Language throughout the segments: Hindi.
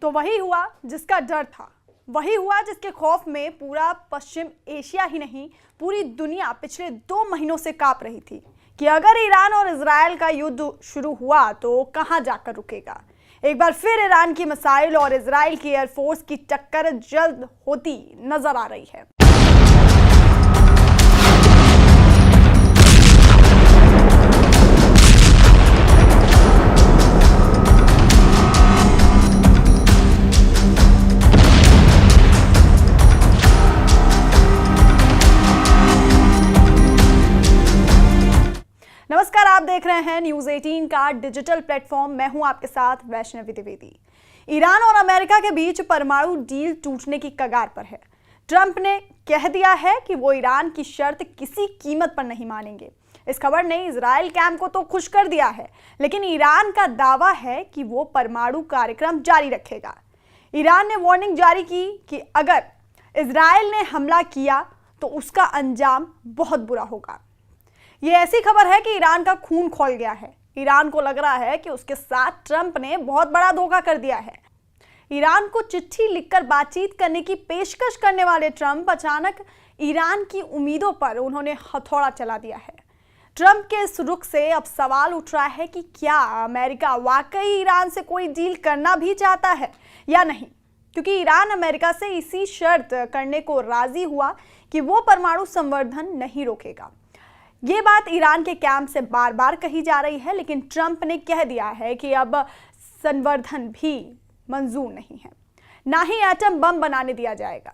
तो वही हुआ जिसका डर था, वही हुआ जिसके खौफ में पूरा पश्चिम एशिया ही नहीं पूरी दुनिया पिछले 2 महीनों से कांप रही थी कि अगर ईरान और इजराइल का युद्ध शुरू हुआ तो कहां जाकर रुकेगा। एक बार फिर ईरान की मिसाइल और इजराइल की एयरफोर्स की टक्कर जल्द होती नजर आ रही है। नमस्कार, आप देख रहे हैं न्यूज़ 18 का डिजिटल प्लेटफॉर्म। मैं हूं आपके साथ वैष्णवी द्विवेदी। ईरान और अमेरिका के बीच परमाणु डील टूटने की कगार पर है। ट्रंप ने कह दिया है कि वो ईरान की शर्त किसी कीमत पर नहीं मानेंगे। इस खबर ने इजराइल कैंप को तो खुश कर दिया है, लेकिन ईरान का दावा है कि वो परमाणु कार्यक्रम जारी रखेगा। ईरान ने वार्निंग जारी की कि अगर इजराइल ने हमला किया तो उसका अंजाम बहुत बुरा होगा। ये ऐसी खबर है कि ईरान का खून खौल गया है। ईरान को लग रहा है कि उसके साथ ट्रंप ने बहुत बड़ा धोखा कर दिया है। ईरान को चिट्ठी लिखकर बातचीत करने की पेशकश करने वाले ट्रंप अचानक ईरान की उम्मीदों पर उन्होंने हथौड़ा चला दिया है। ट्रंप के इस रुख से अब सवाल उठ रहा है कि क्या अमेरिका वाकई ईरान से कोई डील करना भी चाहता है या नहीं, क्योंकि ईरान अमेरिका से इसी शर्त करने को राजी हुआ कि वो परमाणु संवर्धन नहीं रोकेगा। ये बात ईरान के कैंप से बार बार कही जा रही है, लेकिन ट्रंप ने कह दिया है कि अब संवर्धन भी मंजूर नहीं है, ना ही एटम बम बनाने दिया जाएगा।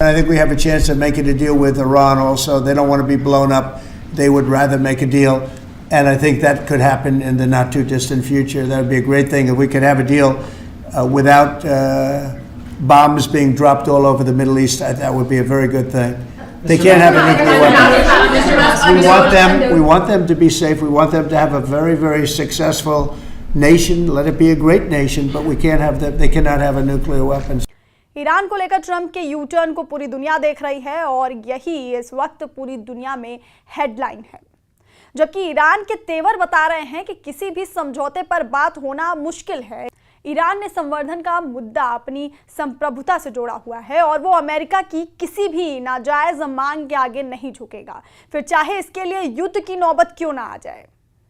I think we have a chance of making a deal with Iran also. They don't want to be blown up. They would rather make a deal. And I think that could happen in the not too distant future. That would be a great thing if we could have a deal without bombs being dropped all over the Middle East. That would be a very good thing. They can't have a nuclear weapon. We want them to be safe. We want them to have a very, very successful nation. Let it be a great nation, but we can't have them. They cannot have a nuclear weapon. Iran को लेकर ट्रंप के यू टर्न को पूरी दुनिया देख रही है और यही इस वक्त पूरी दुनिया में हेडलाइन है, जबकि ईरान के तेवर बता रहे हैं कि किसी भी समझौते पर बात होना मुश्किल है। ईरान ने संवर्धन का मुद्दा अपनी संप्रभुता से जोड़ा हुआ है और वो अमेरिका की किसी भी नाजायज मांग के आगे नहीं झुकेगा, फिर चाहे इसके लिए युद्ध की नौबत क्यों ना आ जाए।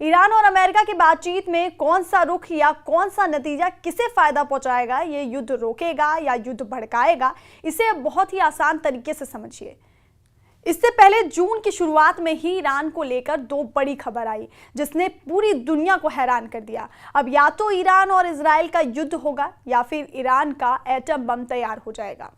ईरान और अमेरिका की बातचीत में कौन सा रुख या कौन सा नतीजा किसे फायदा पहुंचाएगा, ये युद्ध रोकेगा या युद्ध भड़काएगा, इसे बहुत ही आसान तरीके से समझिए। इससे पहले जून की शुरुआत में ही ईरान को लेकर 2 बड़ी खबर आई जिसने पूरी दुनिया को हैरान कर दिया। अब या तो ईरान और इजराइल का युद्ध होगा या फिर ईरान का एटम बम तैयार हो जाएगा।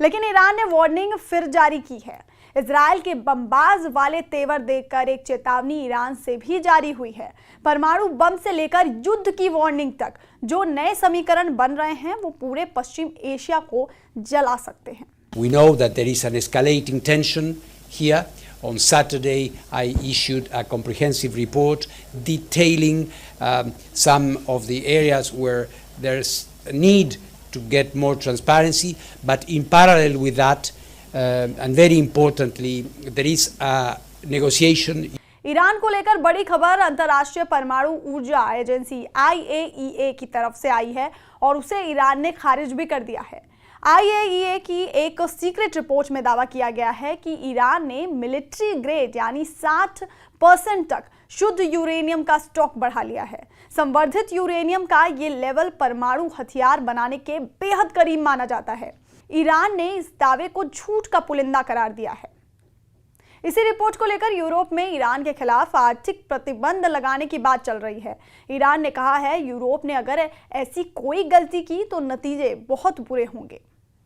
लेकिन ईरान ने वार्निंग फिर जारी की है। इजराइल के बमबाज वाले तेवर देखकर एक चेतावनी ईरान से भी जारी हुई है। परमाणु बम से लेकर युद्ध की वार्निंग तक जो नए समीकरण बन रहे हैं वो पूरे पश्चिम एशिया को जला सकते हैं। We know that there is an escalating tension here. On Saturday, I issued a comprehensive report detailing some of the areas where there's a need to get more transparency. But in parallel with that, and very importantly, there is a negotiation. Iran को लेकर बड़ी खबर अंतर्राष्ट्रीय परमाणु ऊर्जा एजेंसी IAEA की तरफ से आई है और उसे ईरान ने खारिज भी कर दिया है। IAEA की एक सीक्रेट रिपोर्ट में दावा किया गया है कि ईरान ने मिलिट्री ग्रेड यानी 60% तक शुद्ध यूरेनियम का स्टॉक बढ़ा लिया है। संवर्धित यूरेनियम का ये लेवल परमाणु हथियार बनाने के बेहद करीब माना जाता है। ईरान ने इस दावे को झूठ का पुलिंदा करार दिया है। इसी रिपोर्ट को लेकर यूरोप में ईरान के खिलाफ आर्थिक प्रतिबंध लगाने की बात चल रही है। ईरान ने कहा है यूरोप ने अगर ऐसी कोई गलती की तो नतीजे बहुत बुरे होंगे।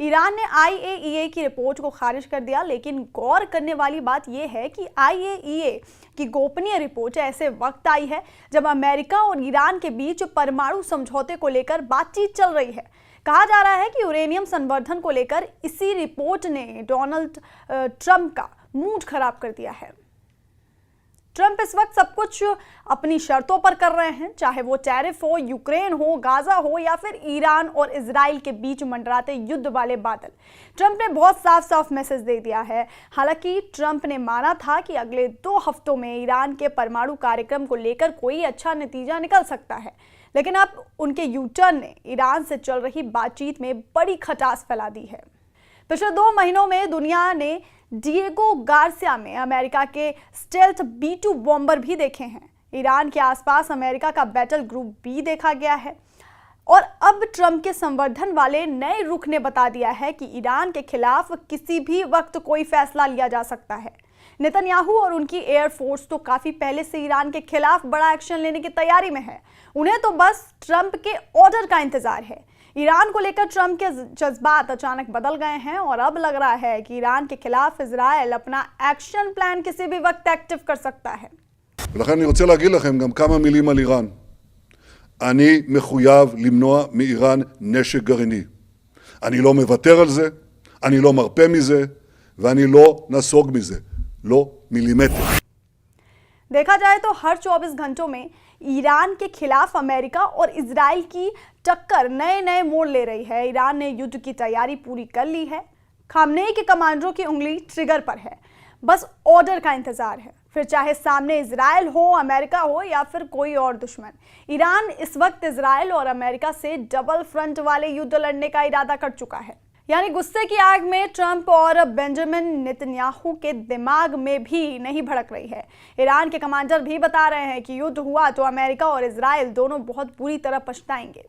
ईरान ने IAEA की रिपोर्ट को खारिज कर दिया, लेकिन गौर करने वाली बात यह है कि IAEA की गोपनीय रिपोर्ट ऐसे वक्त आई है जब अमेरिका और ईरान के बीच परमाणु समझौते को लेकर बातचीत चल रही है। कहा जा रहा है कि यूरेनियम संवर्धन को लेकर इसी रिपोर्ट ने डोनाल्ड ट्रंप का मूड खराब कर दिया है। ट्रंप इस वक्त सब कुछ अपनी शर्तों पर कर रहे हैं, चाहे वो टैरिफ हो, यूक्रेन हो, गाजा हो या फिर ईरान और इजराइल के बीच मंडराते युद्ध वाले बादल। ट्रंप ने बहुत साफ साफ मैसेज दे दिया है। हालांकि ट्रंप ने माना था कि अगले 2 हफ्तों में ईरान के परमाणु कार्यक्रम को लेकर कोई अच्छा नतीजा निकल सकता है, लेकिन अब उनके यूटर्न ने ईरान से चल रही बातचीत में बड़ी खटास फैला दी है। पिछले 2 महीनों में दुनिया ने डिएगो गार्सिया में अमेरिका के स्टेल्थ B-2 बॉम्बर भी देखे हैं। ईरान के आसपास अमेरिका का बैटल ग्रुप B देखा गया है और अब ट्रंप के संवर्धन वाले नए रुख ने बता दिया है कि ईरान के खिलाफ किसी भी वक्त कोई फैसला लिया जा सकता है। नेतन्याहू और उनकी एयरफोर्स तो काफ़ी पहले से ईरान के खिलाफ बड़ा एक्शन लेने की तैयारी में है। उन्हें तो बस ट्रंप के ऑर्डर का इंतजार है। ईरान को लेकर ट्रंप के जज्बात अचानक बदल गए हैं और अब लग रहा है कि ईरान के खिलाफ इजराइल अपना एक्शन प्लान किसी भी वक्त एक्टिव कर सकता है। ולכן אני רוצה להגיד לכם גם כמה מילים על איראן. אני מחויב למנוע מאיראן נשק גרעיני. אני לא מוותר על זה, אני לא מרפה מזה, ואני לא נסוג מזה. לא מילימטר. देखा जाए तो हर 24 घंटों में ईरान के खिलाफ अमेरिका और इजराइल की टक्कर नए नए मोड़ ले रही है। ईरान ने युद्ध की तैयारी पूरी कर ली है। खामनेई के कमांडरों की उंगली ट्रिगर पर है, बस ऑर्डर का इंतजार है। फिर चाहे सामने इजराइल हो, अमेरिका हो या फिर कोई और दुश्मन, ईरान इस वक्त इजराइल और अमेरिका से डबल फ्रंट वाले युद्ध लड़ने का इरादा कर चुका है। यानी गुस्से की आग में ट्रंप और बेंजामिन नेतन्याहू के दिमाग में भी नहीं भड़क रही है। ईरान के कमांडर भी बता रहे हैं कि युद्ध हुआ तो अमेरिका और इजराइल दोनों बहुत बुरी तरह पछताएंगे।